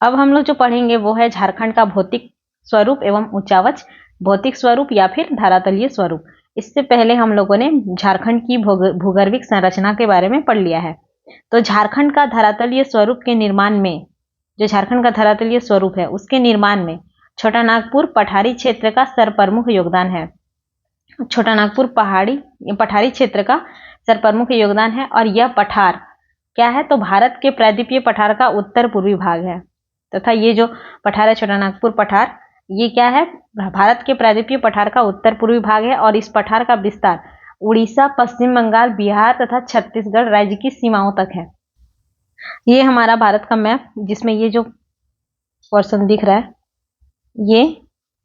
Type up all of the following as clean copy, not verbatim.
अब हम लोग जो पढ़ेंगे वो है झारखंड का भौतिक स्वरूप एवं उच्चावच, भौतिक स्वरूप या फिर धरातलीय स्वरूप। इससे पहले हम लोगों ने झारखंड की भूगर्भिक संरचना के बारे में पढ़ लिया है। तो झारखंड का धरातलीय स्वरूप के निर्माण में, जो झारखंड का धरातलीय स्वरूप है उसके निर्माण में छोटा नागपुर पठारी क्षेत्र का सरप्रमुख योगदान है। छोटा नागपुर पठारी क्षेत्र का सरप्रमुख योगदान है। और यह पठार क्या है, तो भारत के प्रायद्वीपीय पठार का उत्तर पूर्वी भाग है। तथा ये जो पठार है छोटा नागपुर पठार, ये क्या है, भारत के प्रायद्वीपीय पठार का उत्तर पूर्वी भाग है। और इस पठार का विस्तार उड़ीसा, पश्चिम बंगाल, बिहार तथा छत्तीसगढ़ राज्य की सीमाओं तक है। ये हमारा भारत का मैप, जिसमें ये जो पोर्शन दिख रहा है ये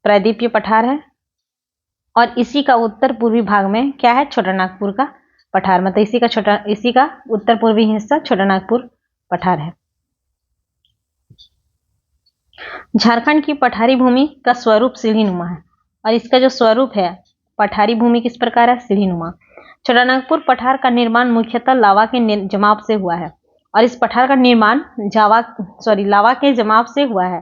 प्रायद्वीपीय पठार है। और इसी का उत्तर पूर्वी भाग में क्या है, छोटा नागपुर का पठार, मतलब इसी का उत्तर पूर्वी हिस्सा छोटा नागपुर पठार है। झारखंड की पठारी भूमि का स्वरूप सीढ़ीनुमा है। और इसका जो स्वरूप है पठारी भूमि किस प्रकार है, सीढ़ीनुमा। छोटा नागपुर पठार का निर्माण मुख्यतः लावा के जमाव से हुआ है। और इस पठार का निर्माण लावा के जमाव से हुआ है।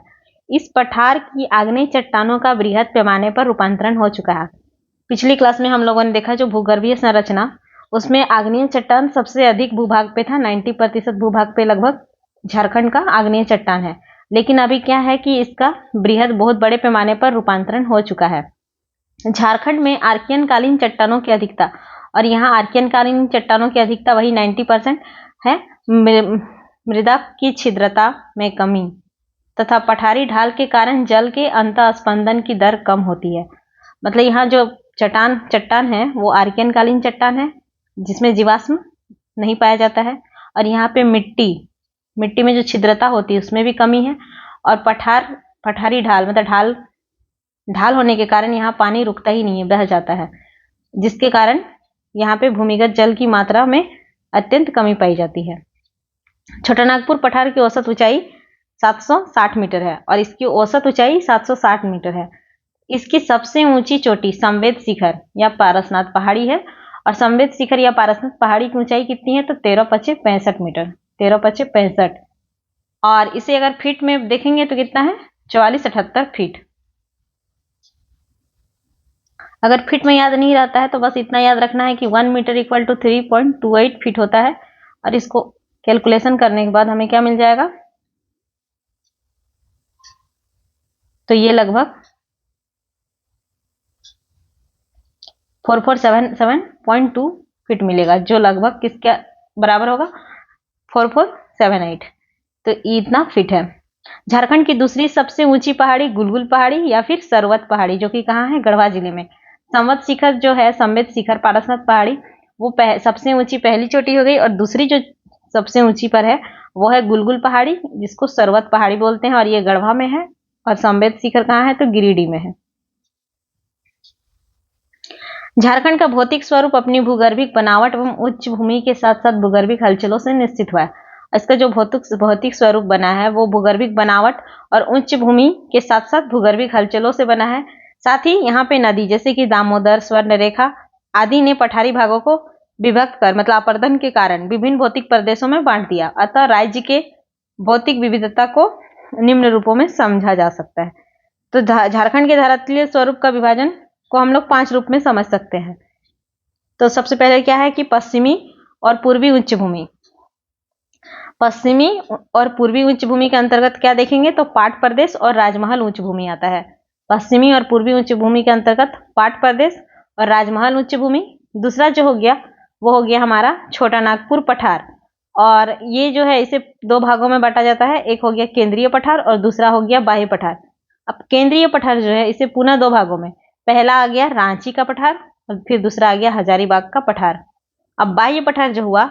इस पठार की आग्नेय चट्टानों का बृहद पैमाने पर रूपांतरण हो चुका है। पिछली क्लास में हम लोगों ने देखा जो भूगर्भीय संरचना, उसमें आग्नेय चट्टान सबसे अधिक भूभाग पे था, 90% भूभाग पे लगभग झारखंड का आग्नेय चट्टान है। लेकिन अभी क्या है कि इसका बृहद बहुत बड़े पैमाने पर रूपांतरण हो चुका है। झारखंड में आर्कियन कालीन चट्टानों की अधिकता, और यहाँ आर्कियन कालीन चट्टानों की अधिकता वही 90% है। मृदा की छिद्रता में कमी तथा पठारी ढाल के कारण जल के अंतः स्पंदन की दर कम होती है। मतलब यहाँ जो चट्टान है वो आर्कियन कालीन चट्टान है जिसमें जीवाश्म नहीं पाया जाता है। और यहाँ पे मिट्टी में जो छिद्रता होती है उसमें भी कमी है। और पठारी ढाल मतलब ढाल होने के कारण यहाँ पानी रुकता ही नहीं है, बह जाता है, जिसके कारण यहाँ पे भूमिगत जल की मात्रा में अत्यंत कमी पाई जाती है। छोटा नागपुर पठार की औसत ऊंचाई 760 मीटर है और इसकी औसत ऊंचाई 760 मीटर है। इसकी सबसे ऊंची चोटी संवेद शिखर या पारसनाथ पहाड़ी है। और संवेद शिखर या पारसनाथ पहाड़ी की ऊंचाई कितनी है, तो 13,565 मीटर, 13,565। और इसे अगर फीट में देखेंगे तो कितना है, 4478 फीट। अगर फीट में याद नहीं रहता है तो बस इतना याद रखना है कि 1 मीटर इक्वल टू 3.28 फीट होता है। और इसको कैलकुलेशन करने के बाद हमें क्या मिल जाएगा, तो ये लगभग 4477.2 फीट मिलेगा, जो लगभग किसके बराबर होगा, 4478। तो इतना फीट है। झारखंड की दूसरी सबसे ऊंची पहाड़ी गुलगुल पहाड़ी या फिर सरवत पहाड़ी, जो कि कहाँ है, गढ़वा जिले में। संवत शिखर जो है, संवेद शिखर पारसनाथ पहाड़ी, वो सबसे ऊंची पहली चोटी हो गई। और दूसरी जो सबसे ऊंची पर है वो है गुलगुल पहाड़ी, जिसको सरवत पहाड़ी बोलते हैं, और ये गढ़वा में है। और संवेद शिखर कहाँ है, तो गिरिडीह में है। झारखंड का भौतिक स्वरूप अपनी भूगर्भिक बनावट एवं उच्च भूमि के साथ साथ भूगर्भिक हलचलों से निश्चित हुआ है। इसका जो भौतिक स्वरूप बना है वो भूगर्भिक बनावट और उच्च भूमि के साथ साथ भूगर्भिक हलचलों से बना है। साथ ही यहाँ पे नदी जैसे कि दामोदर, स्वर्णरेखा आदि ने पठारी भागों को विभक्त कर, मतलब अपर्दन के कारण विभिन्न भौतिक प्रदेशों में बांट दिया। अतः राज्य के भौतिक विविधता को निम्न रूपों में समझा जा सकता है। तो झारखंड के धरातलीय स्वरूप का विभाजन को हम लोग 5 रूप में समझ सकते हैं। तो सबसे पहले क्या है कि पश्चिमी और पूर्वी उच्च भूमि। पश्चिमी और पूर्वी उच्च भूमि के अंतर्गत क्या देखेंगे, तो पाट प्रदेश और राजमहल उच्च भूमि आता है। पश्चिमी और पूर्वी उच्च भूमि के अंतर्गत पाट प्रदेश और राजमहल उच्च भूमि। दूसरा जो हो गया वो हो गया हमारा छोटा नागपुर पठार। और ये जो है इसे 2 भागों में बांटा जाता है, एक हो गया केंद्रीय पठार और दूसरा हो गया बाह्य पठार। अब केंद्रीय पठार जो है इसे पुनः 2 भागों में, पहला आ गया रांची का पठार और फिर दूसरा आ गया हजारीबाग का पठार। अब बाह्य पठार जो हुआ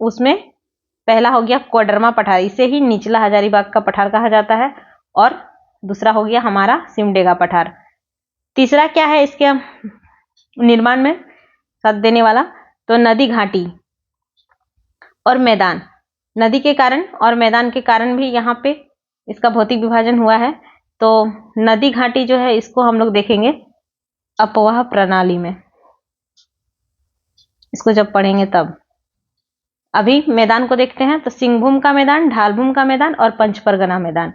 उसमें पहला हो गया कोडरमा पठार, इसे ही निचला हजारीबाग का पठार कहा जाता है। और दूसरा हो गया हमारा सिमडेगा पठार। तीसरा क्या है इसके निर्माण में साथ देने वाला, तो नदी घाटी और मैदान। नदी के कारण और मैदान के कारण भी यहाँ पे इसका भौतिक विभाजन हुआ है। तो नदी घाटी जो है इसको हम लोग देखेंगे अपवाह प्रणाली में, इसको जब पढ़ेंगे तब। अभी मैदान को देखते हैं तो सिंहभूम का मैदान, ढालभूम का मैदान और पंचपरगना मैदान।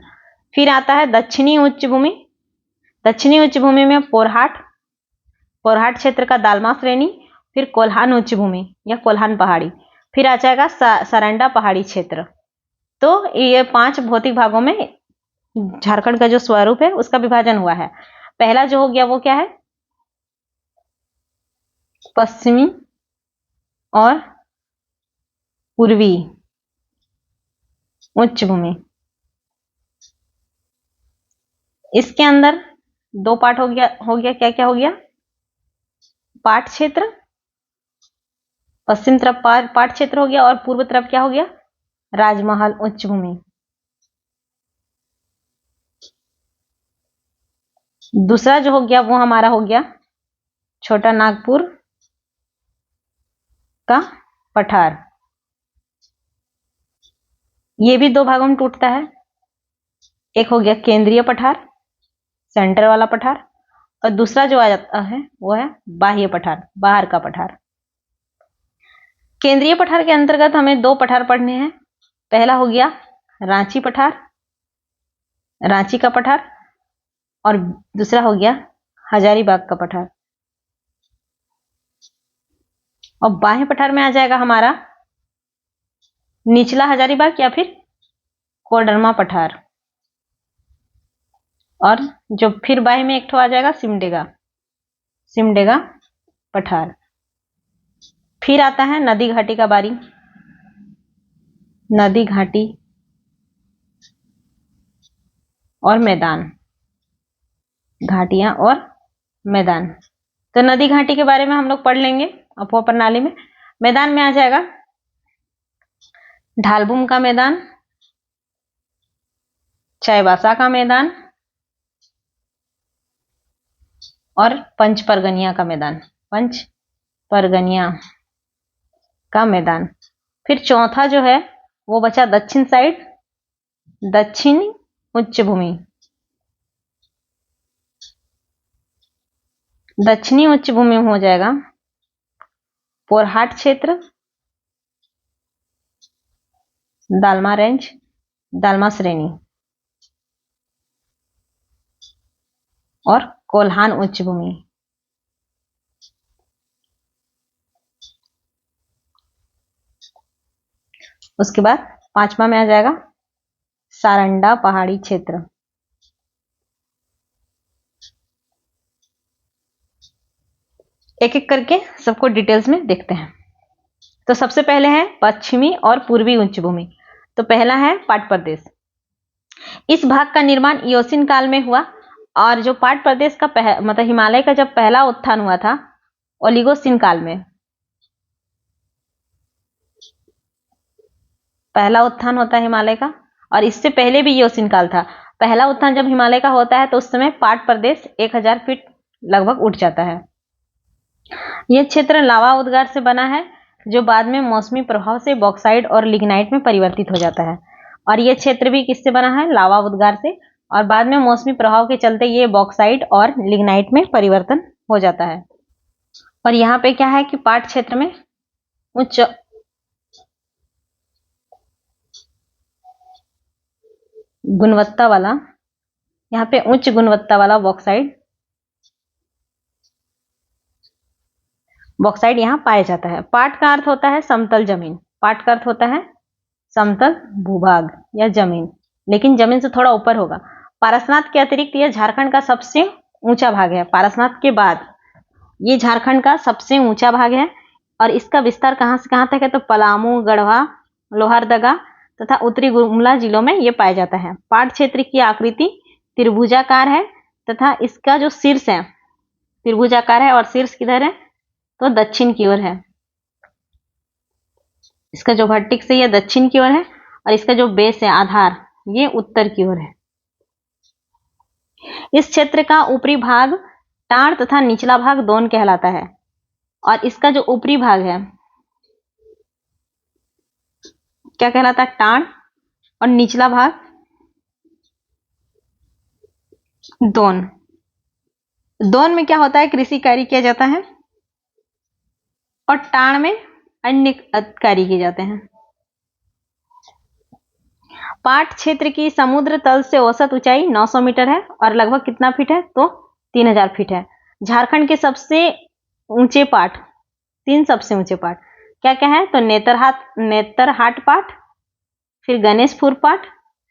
फिर आता है दक्षिणी उच्च भूमि। दक्षिणी उच्च भूमि में पोरहाट, पोरहाट क्षेत्र का दालमा श्रेणी, फिर कोल्हान उच्च भूमि या कोल्हान पहाड़ी, फिर आ जाएगा सरंडा पहाड़ी क्षेत्र। तो ये 5 भौतिक भागों में झारखंड का जो स्वरूप है उसका विभाजन हुआ है। पहला जो हो गया वो क्या है, पश्चिमी और पूर्वी उच्च भूमि। इसके अंदर 2 पार्ट हो गया क्या क्या हो गया, पाट क्षेत्र, पश्चिम तरफ पाट क्षेत्र हो गया और पूर्व तरफ क्या हो गया, राजमहल उच्च भूमि। दूसरा जो हो गया वो हमारा हो गया छोटा नागपुर का पठार। ये भी 2 भागों में टूटता है। एक हो गया केंद्रीय पठार, सेंटर वाला पठार, और दूसरा जो आ जाता है वो है बाह्य पठार, बाहर का पठार। केंद्रीय पठार के अंतर्गत हमें 2 पठार पढ़ने हैं। पहला हो गया रांची पठार, रांची का पठार, और दूसरा हो गया हजारीबाग का पठार। और बाह्य पठार में आ जाएगा हमारा निचला हजारीबाग या फिर कोडरमा पठार, और जो फिर बाह्य में एक ठो आ जाएगा सिमडेगा, सिमडेगा पठार। फिर आता है नदी घाटी का बारी, नदी घाटी और मैदान, घाटियां और मैदान। तो नदी घाटी के बारे में हम लोग पढ़ लेंगे अफवाह प्रणाली में। मैदान में आ जाएगा ढालभूम का मैदान, चाईबासा का मैदान और पंचपरगनिया का मैदान, पंचपरगनिया का मैदान। फिर चौथा जो है वो बचा दक्षिण साइड, दक्षिण उच्च भूमि। दक्षिणी उच्च भूमि में हो जाएगा पोरहाट क्षेत्र, दालमा रेंज, दालमा श्रेणी और कोल्हान उच्च भूमि। उसके बाद 5वां में आ जाएगा सारंडा पहाड़ी क्षेत्र। एक एक करके सबको डिटेल्स में देखते हैं। तो सबसे पहले है पश्चिमी और पूर्वी उच्च भूमि। तो पहला है पाट प्रदेश। इस भाग का निर्माण इयोसीन काल में हुआ, और जो पाट प्रदेश का मतलब हिमालय का जब पहला उत्थान हुआ था ओलिगोसीन काल में, पहला उत्थान होता है हिमालय का, और इससे पहले भी इयोसीन काल था। पहला उत्थान जब हिमालय का होता है तो उस समय पाट प्रदेश 1000 फीट लगभग उठ जाता है। यह क्षेत्र लावा उद्गार से बना है, जो बाद में मौसमी प्रभाव से बॉक्साइट और लिग्नाइट में परिवर्तित हो जाता है। और यह क्षेत्र भी किससे बना है, लावा उद्गार से, और बाद में मौसमी प्रभाव के चलते ये बॉक्साइट और लिग्नाइट में परिवर्तन हो जाता है। और यहाँ पे क्या है कि पाट क्षेत्र में उच्च गुणवत्ता वाला, यहाँ पे उच्च गुणवत्ता वाला बॉक्साइट यहाँ पाया जाता है। पाट का अर्थ होता है समतल जमीन, पाट का अर्थ होता है समतल भूभाग या जमीन, लेकिन जमीन से थोड़ा ऊपर होगा। पारसनाथ के अतिरिक्त यह झारखंड का सबसे ऊंचा भाग है। पारसनाथ के बाद ये झारखंड का सबसे ऊंचा भाग है, और इसका विस्तार कहां से कहां तक है, तो पलामू, गढ़वा, लोहरदगा तथा उत्तरी गुमला जिलों में यह पाया जाता है। पाट क्षेत्र की आकृति त्रिभुजाकार है तथा इसका जो शीर्ष है त्रिभुजाकार है, और शीर्ष किधर है, तो दक्षिण की ओर है। इसका जो वर्टेक्स है ये दक्षिण की ओर है, और इसका जो बेस है, आधार, ये उत्तर की ओर है। इस क्षेत्र का ऊपरी भाग टाड़ तथा निचला भाग दोन कहलाता है, और इसका जो ऊपरी भाग है क्या कहलाता है, टाड़, और निचला भाग दोन। दोन में क्या होता है, कृषि कार्य किया जाता है, और टाड़ में अन्य कार्य किए जाते हैं। पाट क्षेत्र की समुद्र तल से औसत ऊंचाई 900 मीटर है और लगभग कितना फीट है, तो 3000 फीट है। झारखंड के सबसे ऊंचे पाट, 3 सबसे ऊंचे पाट क्या क्या है, तो नेतरहाट पाट, फिर गणेशपुर पाट,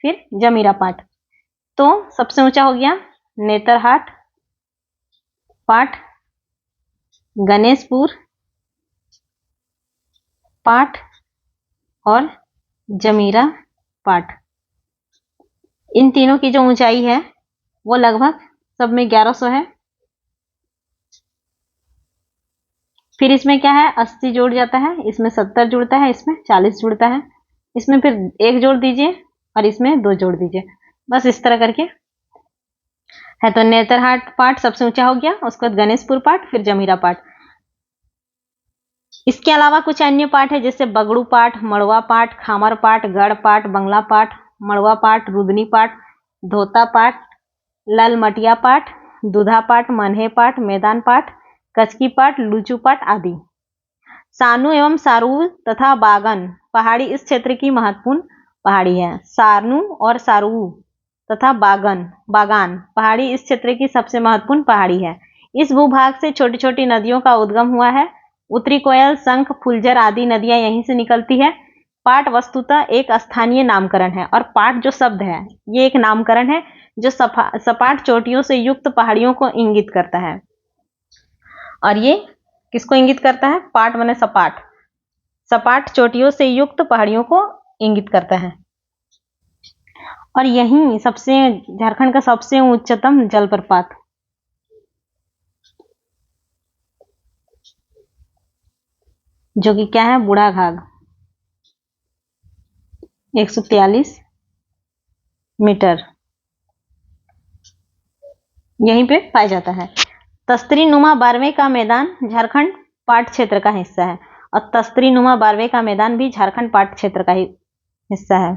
फिर जमीरा पाट। तो सबसे ऊंचा हो गया नेतरहाट पाट, गणेशपुर पाट और जमीरा पाट। इन तीनों की जो ऊंचाई है वो लगभग सब में 1100 है। फिर इसमें क्या है, 80 जुड़ जाता है, इसमें 70 जुड़ता है, इसमें 40 जुड़ता है, इसमें फिर 1 जोड़ दीजिए और इसमें 2 जोड़ दीजिए, बस इस तरह करके है। तो नेतरहाट पाट सबसे ऊंचा हो गया, उसके बाद गणेशपुर पाट, फिर जमीरा पाट। इसके अलावा कुछ अन्य पाट है जैसे बगड़ू पाट, मड़वा पाट, खामर पाट, गढ़ पाट, बंगला पाट, मड़वा पाट, रुदनी पाट, धोता पाट, ललमटिया पाट, दुधा पाट, मनहे पाट, मैदान पाट, कचकी पाट, लूचू पाट आदि। सानू एवं सारू तथा बागन पहाड़ी इस क्षेत्र की महत्वपूर्ण पहाड़ी है। सारनू और सारू तथा बागान पहाड़ी इस क्षेत्र की सबसे महत्वपूर्ण पहाड़ी है। इस भूभाग से छोटी छोटी नदियों का उद्गम हुआ है। उत्तरी कोयल, शंख, फुलझर आदि नदियां यहीं से निकलती है। पाट वस्तुतः एक स्थानीय नामकरण है और पाट जो शब्द है ये एक नामकरण है जो सपाट चोटियों से युक्त पहाड़ियों को इंगित करता है। और ये किसको इंगित करता है, पाट माने सपाट, सपाट चोटियों से युक्त पहाड़ियों को इंगित करता है। और यही सबसे झारखंड का सबसे उच्चतम जलप्रपात जो कि क्या है, बूढ़ाघाघ 143 मीटर यहीं पे पाया जाता है। तस्तरी नुमा बारवे का मैदान झारखंड पाट क्षेत्र का हिस्सा है और तस्तरी नुमा बारवे का मैदान भी झारखंड पाट क्षेत्र का ही हिस्सा है।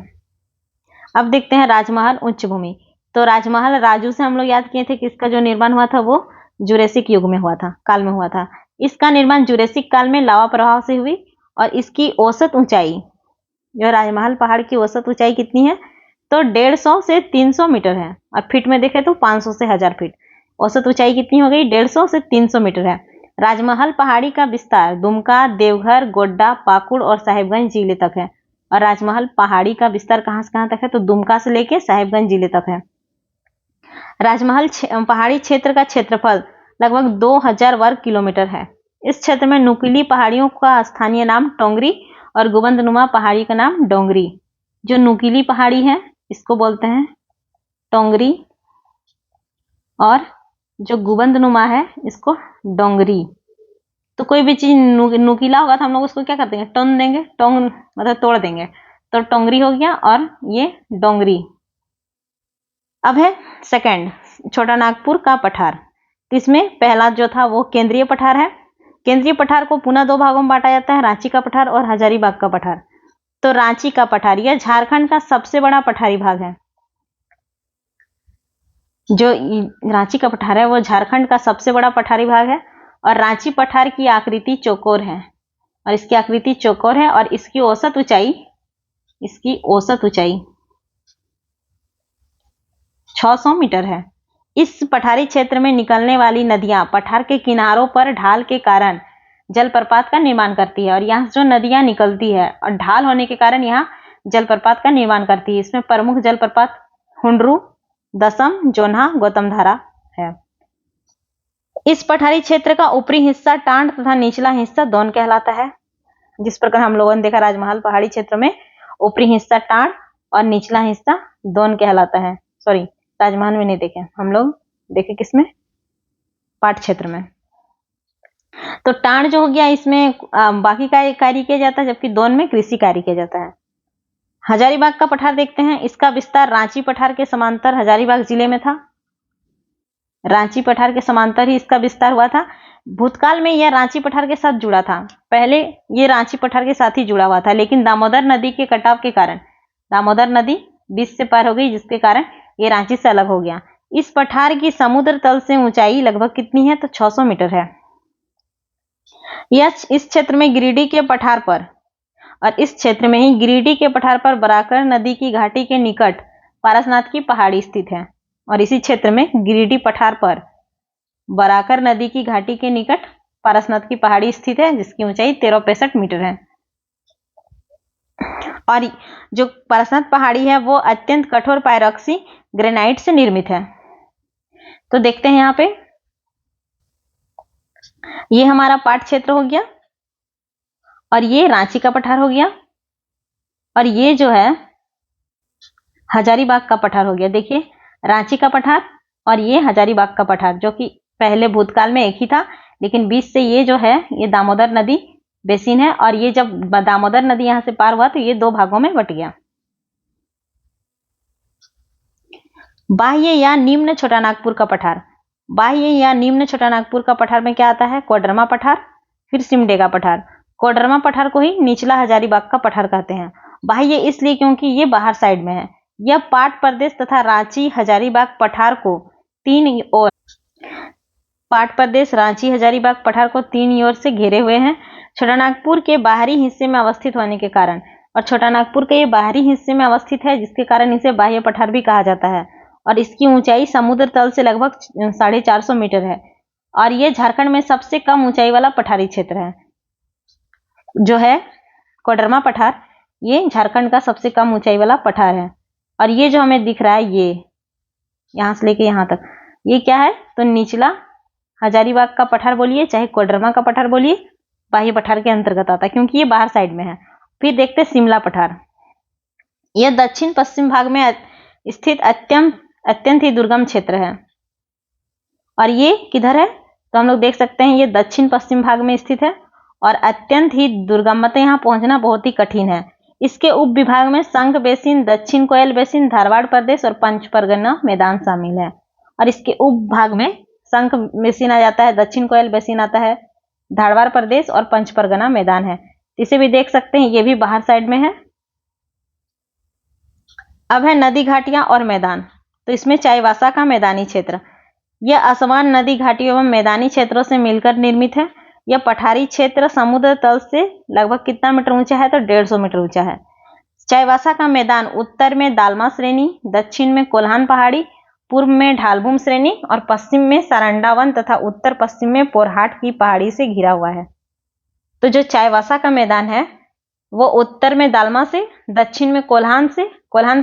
अब देखते हैं राजमहल उच्च भूमि। तो राजमहल राजू से हम लोग याद किए थे कि इसका जो निर्माण हुआ था वो जुरेसिक युग में हुआ था, काल में हुआ था। इसका निर्माण जुरेसिक काल में लावा प्रभाव से हुई और इसकी औसत ऊंचाई, जो राजमहल पहाड़ की औसत ऊंचाई कितनी है, तो 150 से 300 मीटर है और फीट में देखें तो 500 से 1000 फीट। औसत ऊंचाई कितनी हो गई, 150 से 300 मीटर है। राजमहल पहाड़ी का विस्तार दुमका, देवघर, गोड्डा, पाकुड़ और साहिबगंज जिले तक है। और राजमहल पहाड़ी का विस्तार कहां से कहां तक है, तो दुमका से लेके साहिबगंज जिले तक है। राजमहल पहाड़ी क्षेत्र का क्षेत्रफल लगभग 2000 वर्ग किलोमीटर है। इस क्षेत्र में नुकीली पहाड़ियों का स्थानीय नाम टोंगरी और गुबंदनुमा पहाड़ी का नाम डोंगरी। जो नुकीली पहाड़ी है इसको बोलते हैं टोंगरी और जो गुबंदनुमा है इसको डोंगरी। तो कोई भी चीज नुकीला होगा तो हम लोग उसको क्या कर देंगे, टोन देंगे, टोंग मतलब तोड़ देंगे, तो टोंगरी हो गया और ये डोंगरी। अब है सेकंड, छोटा नागपुर का पठार। इसमें पहला जो था वो केंद्रीय पठार है। केंद्रीय पठार को पुनः 2 भागों में बांटा जाता है, रांची का पठार और हजारीबाग का पठार। तो रांची का पठार यह झारखंड का सबसे बड़ा पठारी भाग है। जो रांची का पठार है वो झारखंड का सबसे बड़ा पठारी भाग है और रांची पठार की आकृति चौकोर है और इसकी आकृति चौकोर है और इसकी औसत ऊंचाई 600 मीटर है। इस पठारी क्षेत्र में निकलने वाली नदियां पठार के किनारों पर ढाल के कारण जलप्रपात का निर्माण करती है और यहाँ जो नदियां निकलती है और ढाल होने के कारण यहाँ जलप्रपात का निर्माण करती है। इसमें प्रमुख जलप्रपात हुंडरू, दसम, जोन्हा, गौतमधारा है। इस पठारी क्षेत्र का ऊपरी हिस्सा टांड तथा निचला हिस्सा दोन कहलाता है। जिस प्रकार हम लोगों ने देखा राजमहल पहाड़ी क्षेत्र में ऊपरी हिस्सा टांड और निचला हिस्सा दोन कहलाता है। सॉरी, राजमहल में नहीं देखे हम लोग, देखे किसमें, पाट क्षेत्र में। तो टांड जो हो गया इसमें बाकी कार्य किया जाता है जबकि दोन में कृषि कार्य किया जाता है। हजारीबाग का पठार देखते हैं। इसका विस्तार रांची पठार के समांतर हजारीबाग जिले में था। रांची पठार के समांतर ही इसका विस्तार हुआ था। भूतकाल में यह रांची पठार के साथ जुड़ा था। पहले ये रांची पठार के साथ ही जुड़ा हुआ था, लेकिन दामोदर नदी के कटाव के कारण दामोदर नदी बीच से पार हो गई, जिसके कारण ये रांची से अलग हो गया। इस पठार की समुद्र तल से ऊंचाई लगभग कितनी है, तो 600 मीटर है। यह इस क्षेत्र में गिरिडीह के पठार पर और इस क्षेत्र में ही गिरिडीह के पठार पर बराकर नदी की घाटी के निकट पारसनाथ की पहाड़ी स्थित है। और इसी क्षेत्र में गिरिडीह पठार पर बराकर नदी की घाटी के निकट पारसनाथ की पहाड़ी स्थित है, जिसकी ऊंचाई 1365 मीटर है। और जो पारसनाथ पहाड़ी है वो अत्यंत कठोर पायरोक्सी ग्रेनाइट से निर्मित है। तो देखते हैं यहाँ पे, ये हमारा पाट क्षेत्र हो गया और ये रांची का पठार हो गया और ये जो है हजारीबाग का पठार हो गया। देखिए, रांची का पठार और ये हजारीबाग का पठार, जो कि पहले भूतकाल में एक ही था, लेकिन बीच से ये जो है ये दामोदर नदी बेसिन है और ये जब दामोदर नदी यहां से पार हुआ तो ये दो भागों में बट गया। बाह्य या निम्न छोटानागपुर का पठार। बाह्य या निम्न छोटानागपुर का पठार में क्या आता है? कोडरमा पठार, फिर सिमडेगा पठार। कोडरमा पठार को ही निचला हजारीबाग का पठार कहते हैं। बाह्य इसलिए क्योंकि ये बाहर साइड में है। यह पाट प्रदेश तथा रांची हजारीबाग पठार को तीन ओर पाट प्रदेश रांची हजारीबाग पठार को तीन ओर से घेरे हुए हैं। छोटानागपुर के बाहरी हिस्से में अवस्थित होने के कारण, और छोटानागपुर के ये बाहरी हिस्से में अवस्थित है जिसके कारण इसे बाह्य पठार भी कहा जाता है। और इसकी ऊंचाई समुद्र तल से लगभग 450 मीटर है और ये झारखंड में सबसे कम ऊंचाई वाला पठारी क्षेत्र है। जो है कोडरमा पठार, ये झारखंड का सबसे कम ऊंचाई वाला पठार है। और ये जो हमें दिख रहा है, ये यहां से लेके यहां तक, ये क्या है? तो निचला हजारीबाग का पठार बोलिए चाहे कोडरमा का पठार बोलिए, बाह्य पठार के अंतर्गत आता है क्योंकि ये बाहर साइड में है। फिर देखते हैं शिमला पठार। यह दक्षिण पश्चिम भाग में स्थित अत्यंत ही दुर्गम क्षेत्र है। और ये किधर है? तो हम लोग देख सकते हैं ये दक्षिण पश्चिम भाग में स्थित है और अत्यंत ही दुर्गम, मतलब यहाँ पहुंचना बहुत ही कठिन है। इसके उप विभाग में संघ बेसिन, दक्षिण कोयल बेसिन, धारवाड़ प्रदेश और पंच परगना मैदान शामिल है। और इसके उप भाग में संघ बेसिन आ जाता है, दक्षिण कोयल बेसिन आता है, धारवाड़ प्रदेश और पंच परगना मैदान है। इसे भी देख सकते हैं, ये भी बाहर साइड में है। अब है नदी घाटियां और मैदान। तो इसमें चाईबासा का मैदानी क्षेत्र, यह असमान नदी घाटियों एवं मैदानी क्षेत्रों से मिलकर निर्मित है। यह पठारी क्षेत्र समुद्र तल से लगभग कितना मीटर ऊंचा है? तो 150 मीटर ऊंचा है। चाईबासा का मैदान उत्तर में दालमा श्रेणी, दक्षिण में कोल्हान पहाड़ी, पूर्व में ढालभूम श्रेणी और पश्चिम में सारंडा वन तथा उत्तर पश्चिम में पोरहाट की पहाड़ी से घिरा हुआ है। तो जो चाईबासा का मैदान है वो उत्तर में दालमा से, दक्षिण में कोल्हान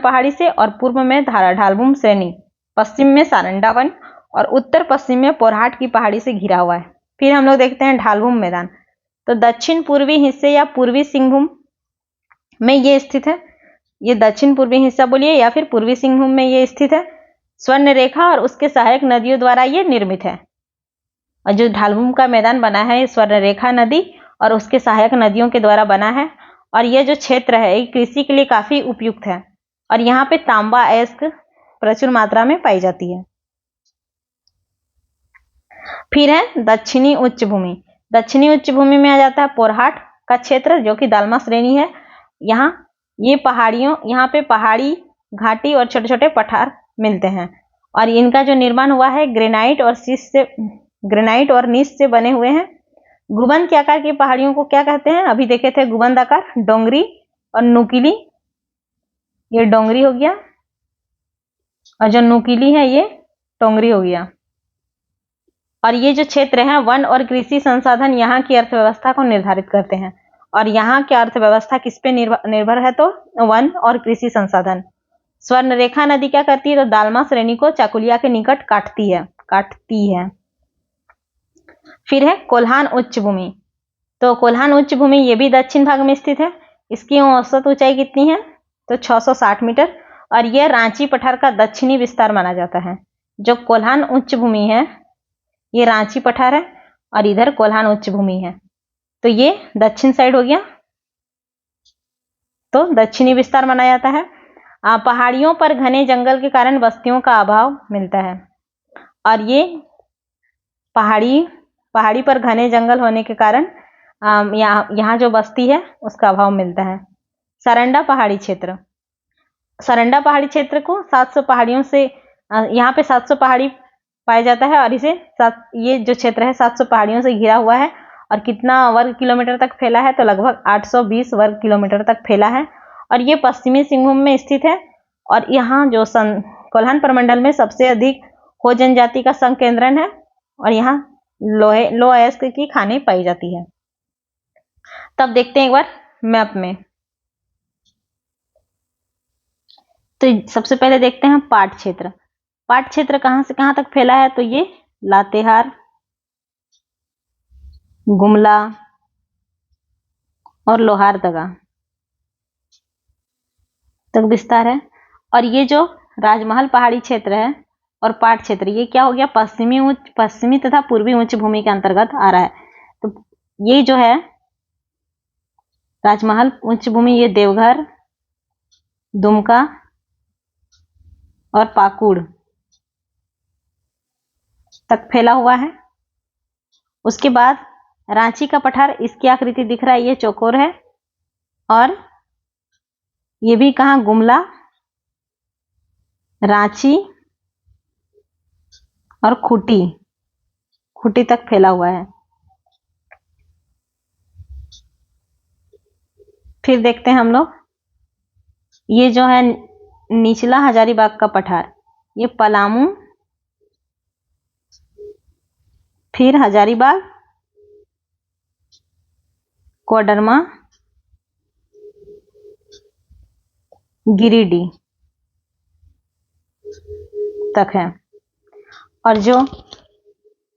पहाड़ी से और पूर्व में ढालभूम श्रेणी, पश्चिम में सारंडा वन और उत्तर पश्चिम में पोरहाट की पहाड़ी से घिरा हुआ है। फिर हम लोग देखते हैं ढालभूम मैदान। तो दक्षिण पूर्वी हिस्से या पूर्वी सिंहभूम में ये स्थित है। ये दक्षिण पूर्वी हिस्सा बोलिए या फिर पूर्वी सिंहभूम में ये स्थित है। स्वर्ण रेखा और उसके सहायक नदियों द्वारा ये निर्मित है। और जो ढालभूम का मैदान बना है स्वर्ण रेखा नदी और उसके सहायक नदियों के द्वारा बना है। और यह जो क्षेत्र है ये कृषि के लिए काफी उपयुक्त है और यहाँ पे तांबा अयस्क प्रचुर मात्रा में पाई जाती है। फिर है दक्षिणी उच्च भूमि। दक्षिणी उच्च भूमि में आ जाता है पोरहाट का क्षेत्र जो कि दालमा श्रेणी है। यहाँ ये यहाँ पे पहाड़ी घाटी और छोटे छोटे पठार मिलते हैं और इनका जो निर्माण हुआ है ग्रेनाइट और नीस से बने हुए हैं। गुबंद के आकार की पहाड़ियों को क्या कहते हैं? अभी देखे थे गुबंद आकार, डोंगरी और नुकीली। ये डोंगरी हो गया और जो नुकीली है ये टोंगरी हो गया। और ये जो क्षेत्र है वन और कृषि संसाधन यहाँ की अर्थव्यवस्था को निर्धारित करते हैं। और यहाँ की अर्थव्यवस्था किस पे निर्भर है? तो वन और कृषि संसाधन। स्वर्ण रेखा नदी क्या करती है? तो दालमा श्रेणी को चाकुलिया के निकट काटती है। फिर है कोल्हान उच्च भूमि। तो कोल्हान उच्च भूमि ये भी दक्षिण भाग में स्थित है। इसकी औसत ऊंचाई कितनी है? तो 660 मीटर और यह रांची पठार का दक्षिणी विस्तार माना जाता है। जो कोल्हान उच्च भूमि है ये रांची पठार है और इधर कोल्हान उच्च भूमि है। तो ये दक्षिण साइड हो गया, तो दक्षिणी विस्तार माना जाता है। पहाड़ियों पर घने जंगल के कारण बस्तियों का अभाव मिलता है और ये पहाड़ी पर घने जंगल होने के कारण यहाँ जो बस्ती है उसका अभाव मिलता है। सारंडा पहाड़ी क्षेत्र। सारंडा पहाड़ी क्षेत्र को 700 पहाड़ियों से यहाँ पे 700 पहाड़ी पाया जाता है और ये जो क्षेत्र है 700 पहाड़ियों से घिरा हुआ है और कितना वर्ग किलोमीटर तक फैला है, तो लगभग 820 वर्ग किलोमीटर तक फैला है। और ये पश्चिमी सिंहभूम में स्थित है। और यहाँ जो कोल्हान प्रमंडल में सबसे अधिक हो जनजाति का संकेंद्रण है और यहाँ लो अयस्क की खानें पाई जाती है। तब देखते हैं एक बार मैप में। तो सबसे पहले देखते हैं पाट क्षेत्र। पाट क्षेत्र कहां से कहां तक फैला है, तो ये लातेहार, गुमला और लोहारदगा तक विस्तार है। और ये जो राजमहल पहाड़ी क्षेत्र है और पाट क्षेत्र, ये क्या हो गया, पश्चिमी तथा पूर्वी उच्च भूमि के अंतर्गत आ रहा है। तो ये जो है राजमहल उच्च भूमि, ये देवघर, दुमका और पाकुड़ तक फैला हुआ है। उसके बाद रांची का पठार, इसकी आकृति दिख रहा है, ये चौकोर है। और ये भी कहाँ, गुमला, रांची और खूंटी तक फैला हुआ है। फिर देखते हैं हम लोग, ये जो है निचला हजारीबाग का पठार, ये पलामू, फिर हजारीबाग, कोडरमा, गिरिडीह तक है। और जो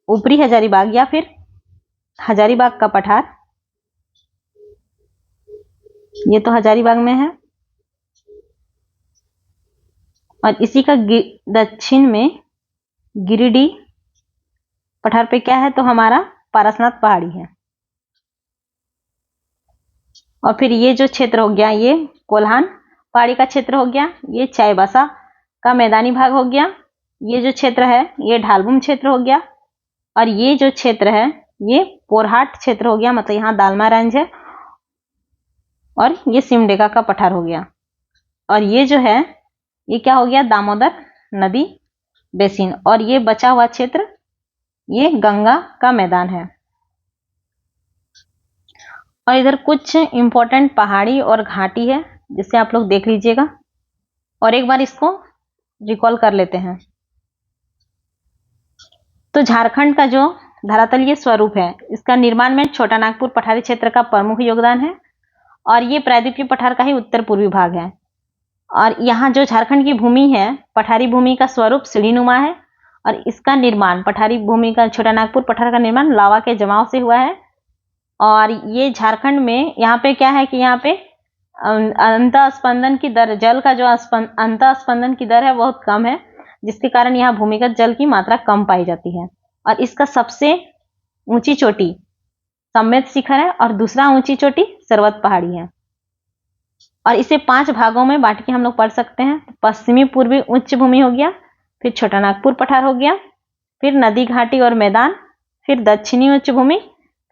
ऊपरी हजारीबाग या फिर हजारीबाग का पठार, ये तो हजारीबाग में है। और इसी का दक्षिण में गिरिडीह पठार पे क्या है, तो हमारा पारसनाथ पहाड़ी है। और फिर ये जो क्षेत्र हो गया, ये कोल्हान पहाड़ी का क्षेत्र हो गया। ये चाईबासा का मैदानी भाग हो गया। ये जो क्षेत्र है ये ढालबुम क्षेत्र हो गया। और ये जो क्षेत्र है ये पोरहाट क्षेत्र हो गया, मतलब यहाँ दालमा रेंज है। और ये सिमडेगा का पठार हो गया। और ये जो है ये क्या हो गया, दामोदर नदी बेसिन। और ये बचा हुआ क्षेत्र ये गंगा का मैदान है। और इधर कुछ इंपॉर्टेंट पहाड़ी और घाटी है जिसे आप लोग देख लीजिएगा और एक बार इसको रिकॉल कर लेते हैं। तो झारखंड का जो धरातलीय स्वरूप है, इसका निर्माण में छोटा नागपुर पठारी क्षेत्र का प्रमुख योगदान है। और ये प्रायद्वीपीय पठार का ही उत्तर पूर्वी भाग है। और यहाँ जो झारखंड की भूमि है, पठारी भूमि का स्वरूप सीढ़ीनुमा है। और इसका निर्माण, पठारी भूमि का छोटा नागपुर पठार का निर्माण लावा के जमाव से हुआ है। और ये झारखंड में यहाँ पे क्या है कि यहाँ पे अंतः स्पंदन की दर, जल का जो अंतः स्पंदन की दर है बहुत कम है, जिसके कारण यहाँ भूमिगत जल की मात्रा कम पाई जाती है। और इसका सबसे ऊंची चोटी सम्मेद शिखर है और दूसरा ऊंची चोटी सर्वत पहाड़ी है। और इसे 5 भागों में बांट के हम लोग पढ़ सकते हैं। पश्चिमी पूर्वी उच्च भूमि हो गया, फिर छोटा नागपुर पठार हो गया, फिर नदी घाटी और मैदान, फिर दक्षिणी उच्च भूमि,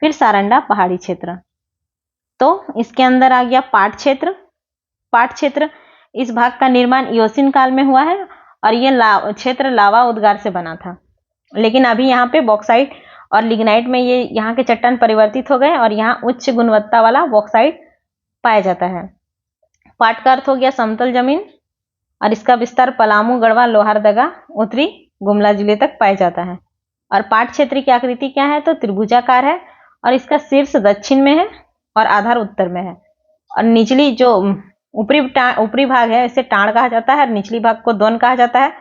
फिर सारंडा पहाड़ी क्षेत्र। तो इसके अंदर आ गया पाट क्षेत्र। पाट क्षेत्र, इस भाग का निर्माण इयोसीन काल में हुआ है और ये क्षेत्र लावा उद्गार से बना था। लेकिन अभी यहाँ पे बॉक्साइट और लिग्नाइट में ये यहाँ के चट्टान परिवर्तित हो गए और यहाँ उच्च गुणवत्ता वाला बॉक्साइट पाया जाता है। पाट का अर्थ हो गया समतल जमीन और इसका विस्तार पलामू, गढ़वा, लोहारदगा, उत्तरी गुमला जिले तक पाया जाता है। और पाट क्षेत्र की आकृति क्या है, तो त्रिभुजाकार है और इसका शीर्ष दक्षिण में है और आधार उत्तर में है। और निचली जो ऊपरी भाग है इसे टाण कहा जाता है और निचली भाग को दोन कहा जाता है।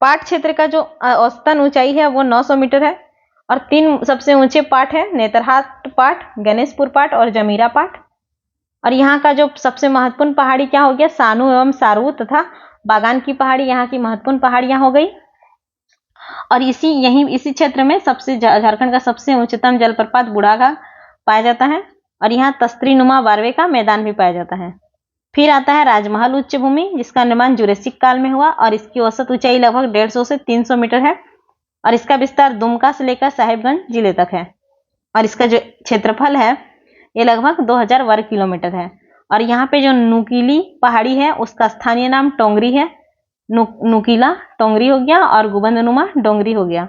पाट क्षेत्र का जो औसतन ऊंचाई है वो 900 मीटर है। और 3 सबसे ऊंचे पाट है, नेतरहाट पाट, गणेशपुर पाट और जमीरा पाट। और यहाँ का जो सबसे महत्वपूर्ण पहाड़ी क्या हो गया, सानू एवं सारू तथा बागान की पहाड़ी यहाँ की महत्वपूर्ण पहाड़ियां हो गई। और इसी क्षेत्र में झारखंड का सबसे उच्चतम जलप्रपात बुढ़ाघाट पाया जाता है। और यहाँ तस्त्रीनुमा वारवे का मैदान भी पाया जाता है। फिर आता है राजमहल उच्च भूमि, जिसका निर्माण जुरेसिक काल में हुआ और इसकी औसत ऊंचाई लगभग 150 से 300 मीटर है। और इसका विस्तार दुमका से लेकर साहिबगंज जिले तक है। और इसका जो क्षेत्रफल है ये लगभग 2000 वर्ग किलोमीटर है। और यहाँ पे जो नुकीली पहाड़ी है उसका स्थानीय नाम टोंगरी है। नुकीला टोंगरी हो गया और गुबंदनुमा डोंगरी हो गया।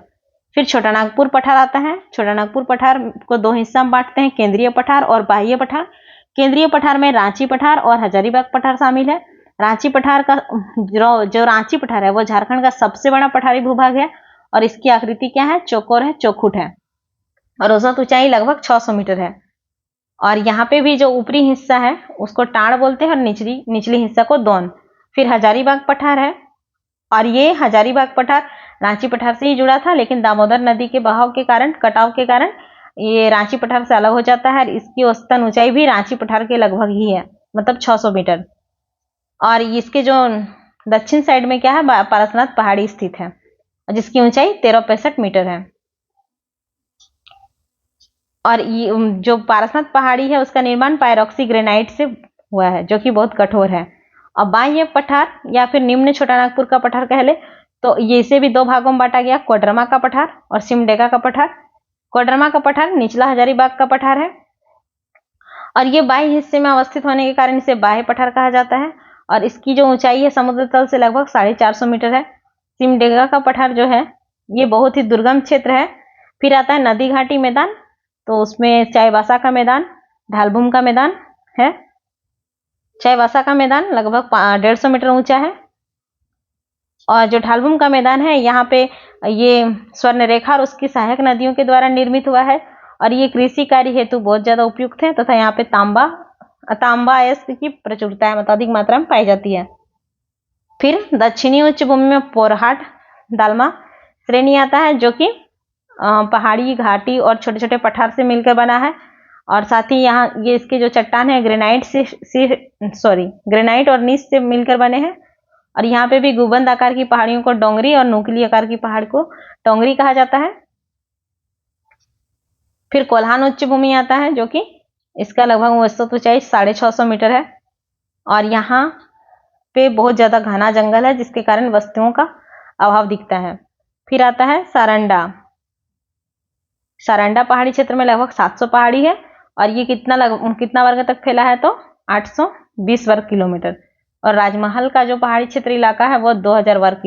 फिर छोटा नागपुर पठार आता है। छोटा नागपुर पठार को दो हिस्सा में बांटते हैं, केंद्रीय पठार और बाह्य पठार। केंद्रीय पठार में रांची पठार और हजारीबाग पठार शामिल है। रांची पठार का जो रांची पठार है वो झारखंड का सबसे बड़ा पठारी भूभाग है और इसकी आकृति क्या है, चौकोर है, चौखुट है और औसत ऊंचाई लगभग 600 मीटर है। और यहाँ पे भी जो ऊपरी हिस्सा है उसको टाड़ बोलते हैं और निचली हिस्सा को दोन। फिर हजारीबाग पठार है और ये हजारीबाग पठार रांची पठार से ही जुड़ा था, लेकिन दामोदर नदी के बहाव के कारण, कटाव के कारण ये रांची पठार से अलग हो जाता है। इसकी औसतन ऊंचाई भी रांची पठार के लगभग ही है, मतलब 600 मीटर। और इसके जो दक्षिण साइड में क्या है, पारसनाथ पहाड़ी स्थित है जिसकी ऊंचाई 1365 मीटर है। और ये जो पारसनाथ पहाड़ी है उसका निर्माण पायरोक्सी ग्रेनाइट से हुआ है जो कि बहुत कठोर है। और बाह्य पठार या फिर निम्न छोटा नागपुर का पठार कह ले तो ये इसे भी दो भागों में बांटा गया, कोडरमा का पठार और सिमडेगा का पठार। कोडरमा का पठार निचला हजारीबाग का पठार है और ये बाह्य हिस्से में अवस्थित होने के कारण इसे बाह्य पठार कहा जाता है और इसकी जो ऊंचाई है समुद्र तल से लगभग 450 मीटर है। सिमडेगा का पठार जो है ये बहुत ही दुर्गम क्षेत्र है। फिर आता है नदी घाटी मैदान, तो उसमें चाईबासा का मैदान, ढालभूम का मैदान है। चाईबासा का मैदान लगभग 150 मीटर ऊंचा है और जो ढालभूम का मैदान है यहाँ पे ये स्वर्ण रेखा और उसकी सहायक नदियों के द्वारा निर्मित हुआ है और ये कृषि कार्य हेतु बहुत ज्यादा उपयुक्त है तथा यहाँ पे तांबा अयस्क की प्रचुरता है, मतलब अधिक मात्रा में पाई जाती है। फिर दक्षिणी उच्च भूमि में पोरहाट दालमा श्रेणी आता है जो कि पहाड़ी, घाटी और छोटे छोटे पठार से मिलकर बना है और साथ ही यहाँ ये इसके जो चट्टान है ग्रेनाइट और नीस से मिलकर बने हैं। और यहाँ पे भी गुंबद आकार की पहाड़ियों को डोंगरी और नूकली आकार की पहाड़ को टोंगरी कहा जाता है। फिर कोल्हान उच्च भूमि आता है जो कि इसका लगभग औसत ऊंचाई 650 मीटर है और यहाँ पे बहुत ज्यादा घना जंगल है जिसके कारण वस्तुओं का अभाव दिखता है। फिर आता है सारंडा पहाड़ी क्षेत्र में लगभग 700 पहाड़ी है और ये कितना वर्ग तक फैला है तो 820 वर्ग किलोमीटर। और राजमहल का जो पहाड़ी क्षेत्र इलाका है वो 2000 वर्ग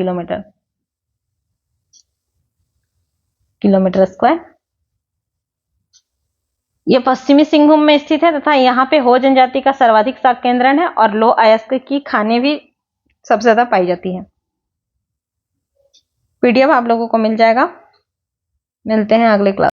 किलोमीटर स्क्वायर। ये पश्चिमी सिंहभूम में स्थित है तथा यहाँ पे हो जनजाति का सर्वाधिक शाक केंद्रण है और लोह अयस्क की खानें भी सबसे ज्यादा पाई जाती है। पीडीएफ आप लोगों को मिल जाएगा। मिलते हैं अगले क्लास।